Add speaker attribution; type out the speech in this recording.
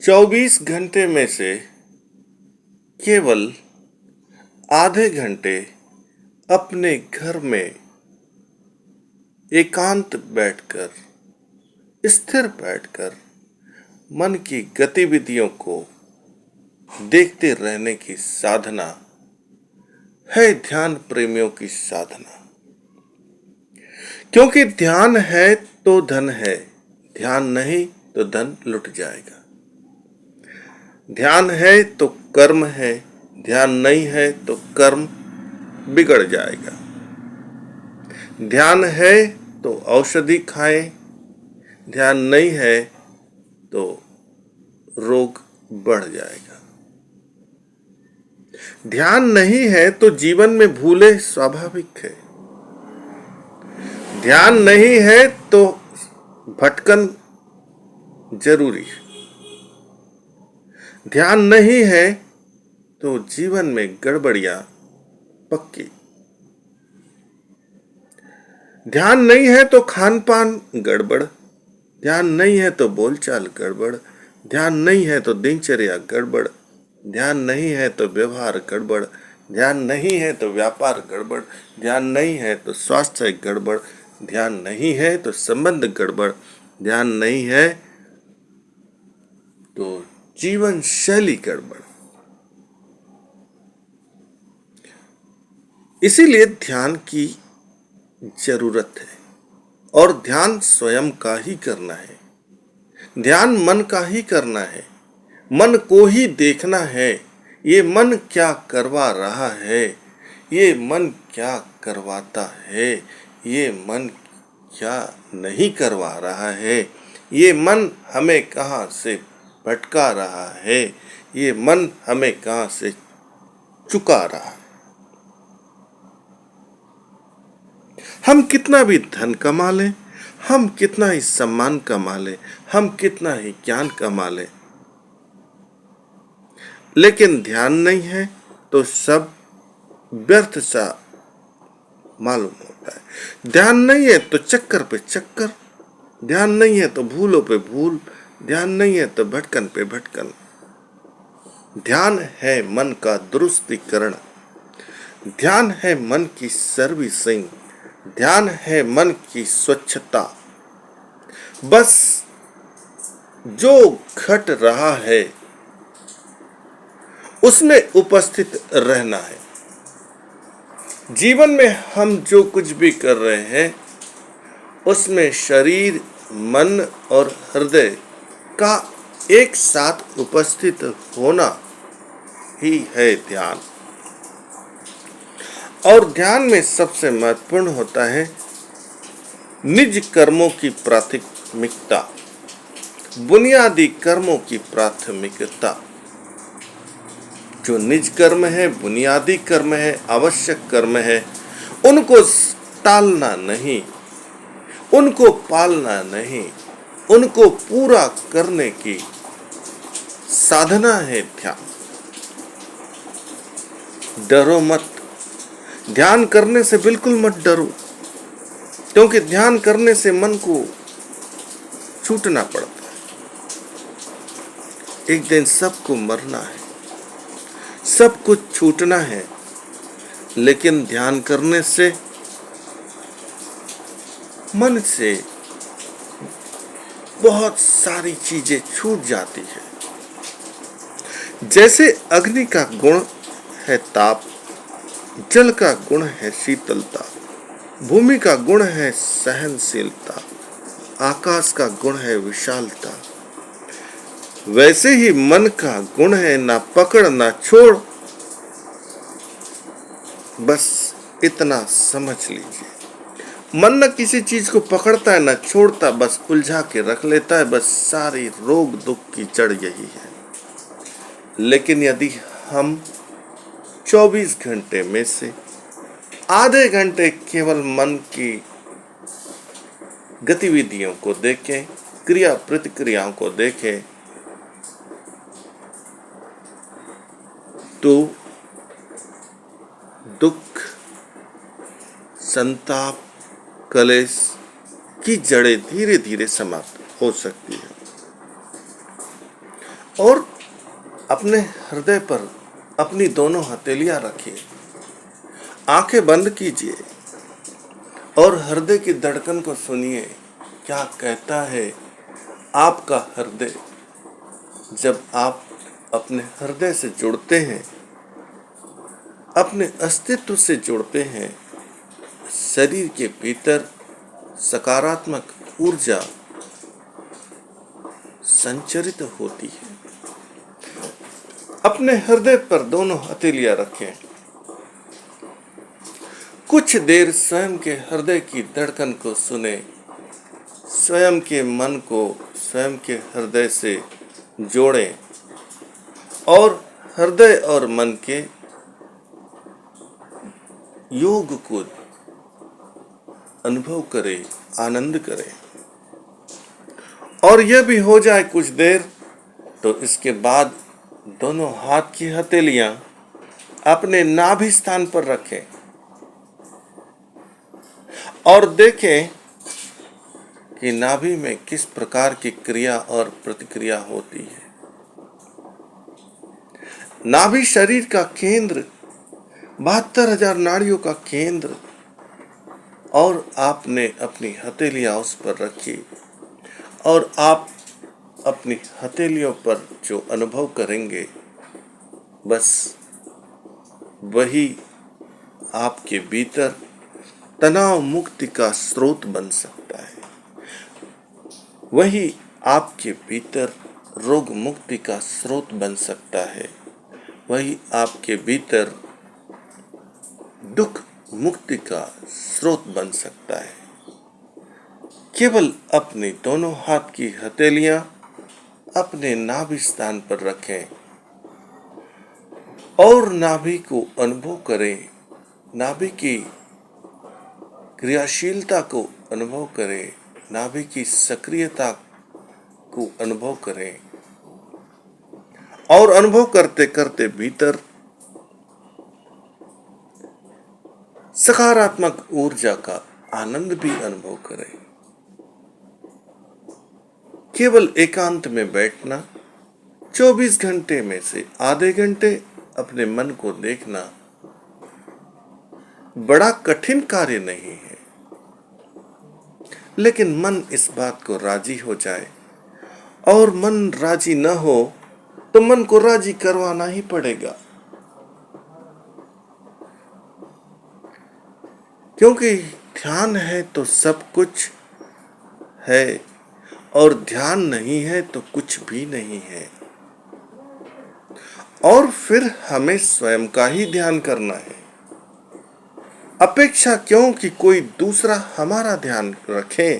Speaker 1: 24 घंटे में से केवल आधे घंटे अपने घर में एकांत बैठकर, स्थिर बैठकर मन की गतिविधियों को देखते रहने की साधना है ध्यान प्रेमियों की साधना। क्योंकि ध्यान है तो धन है, ध्यान नहीं तो धन लुट जाएगा। ध्यान है तो कर्म है, ध्यान नहीं है तो कर्म बिगड़ जाएगा। ध्यान है तो औषधि खाएं, ध्यान नहीं है तो रोग बढ़ जाएगा। ध्यान नहीं है तो जीवन में भूले स्वाभाविक है। ध्यान नहीं है तो भटकन जरूरी है। ध्यान नहीं है तो जीवन में गड़बड़ियां पक्की। ध्यान नहीं है तो खान पान गड़बड़, ध्यान नहीं है तो बोलचाल गड़बड़, ध्यान नहीं है तो दिनचर्या गड़बड़, ध्यान नहीं है तो व्यवहार गड़बड़, ध्यान नहीं है तो व्यापार गड़बड़, ध्यान नहीं है तो स्वास्थ्य गड़बड़, ध्यान नहीं है तो संबंध गड़बड़, ध्यान नहीं है तो जीवन शैली गड़बड़। इसीलिए ध्यान की जरूरत है और ध्यान स्वयं का ही करना है। ध्यान मन का ही करना है, मन को ही देखना है। ये मन क्या करवा रहा है, ये मन क्या करवाता है, ये मन क्या नहीं करवा रहा है, ये मन हमें कहाँ से भटका रहा है, ये मन हमें कहाँ से चुका रहा है। हम कितना भी धन कमा लें, हम कितना ही सम्मान कमा लें, हम कितना ही ज्ञान कमा लें, लेकिन ध्यान नहीं है तो सब व्यर्थ सा मालूम होता है। ध्यान नहीं है तो चक्कर पे चक्कर, ध्यान नहीं है तो भूलों पे भूल, ध्यान नहीं है तो भटकन पे भटकन। ध्यान है मन का दुरुस्तीकरण, ध्यान है मन की सर्विसिंग, ध्यान है मन की स्वच्छता। बस जो घट रहा है उसमें उपस्थित रहना है। जीवन में हम जो कुछ भी कर रहे हैं उसमें शरीर, मन और हृदय का एक साथ उपस्थित होना ही है ध्यान। और ध्यान में सबसे महत्वपूर्ण होता है निज कर्मों की प्राथमिकता, बुनियादी कर्मों की प्राथमिकता। जो निज कर्म है, बुनियादी कर्म है, आवश्यक कर्म है, उनको टालना नहीं, उनको पालना नहीं, उनको पूरा करने की साधना है ध्यान। डरो मत, ध्यान करने से बिल्कुल मत डरो, क्योंकि ध्यान करने से मन को छूटना पड़ता है। एक दिन सबको मरना है, सब कुछ छूटना है, लेकिन ध्यान करने से मन से बहुत सारी चीजें छूट जाती है। जैसे अग्नि का गुण है ताप, जल का गुण है शीतलता, भूमि का गुण है सहनशीलता, आकाश का गुण है विशालता, वैसे ही मन का गुण है ना पकड़ ना छोड़। बस इतना समझ लीजिए, मन न किसी चीज को पकड़ता है ना छोड़ता, बस उलझा के रख लेता है। बस सारी रोग दुख की जड़ यही है। लेकिन यदि हम 24 घंटे में से आधे घंटे केवल मन की गतिविधियों को देखें, क्रिया प्रतिक्रियाओं को देखें, तो दुख, संताप, कलेश की जड़ें धीरे धीरे समाप्त हो सकती है। और अपने हृदय पर अपनी दोनों हथेलियां रखिए, आंखें बंद कीजिए और हृदय की धड़कन को सुनिए। क्या कहता है आपका हृदय? जब आप अपने हृदय से जुड़ते हैं, अपने अस्तित्व से जुड़ते हैं, शरीर के भीतर सकारात्मक ऊर्जा संचरित होती है। अपने हृदय पर दोनों हथेलियां रखें। कुछ देर स्वयं के हृदय की धड़कन को सुने, स्वयं के मन को स्वयं के हृदय से जोड़ें और हृदय और मन के योग को अनुभव करें, आनंद करें। और यह भी हो जाए कुछ देर, तो इसके बाद दोनों हाथ की हथेलियां अपने नाभि स्थान पर रखें और देखें कि नाभि में किस प्रकार की क्रिया और प्रतिक्रिया होती है। नाभि शरीर का केंद्र, 72,000 नाड़ियों का केंद्र, और आपने अपनी हथेलियां उस पर रखी और आप अपनी हथेलियों पर जो अनुभव करेंगे, बस वही आपके भीतर तनाव मुक्ति का स्रोत बन सकता है। वही आपके भीतर रोग मुक्ति का स्रोत बन सकता है। वही आपके भीतर दुख मुक्ति का स्रोत बन सकता है। केवल अपनी दोनों हाथ की हथेलियां अपने नाभि स्थान पर रखें और नाभि को अनुभव करें, नाभि की क्रियाशीलता को अनुभव करें, नाभि की सक्रियता को अनुभव करें और अनुभव करते करते भीतर सकारात्मक ऊर्जा का आनंद भी अनुभव करें। केवल एकांत में बैठना, 24 घंटे में से आधे घंटे अपने मन को देखना बड़ा कठिन कार्य नहीं है, लेकिन मन इस बात को राजी हो जाए, और मन राजी न हो तो मन को राजी करवाना ही पड़ेगा, क्योंकि ध्यान है तो सब कुछ है और ध्यान नहीं है तो कुछ भी नहीं है। और फिर हमें स्वयं का ही ध्यान करना है। अपेक्षा क्यों कि कोई दूसरा हमारा ध्यान रखे।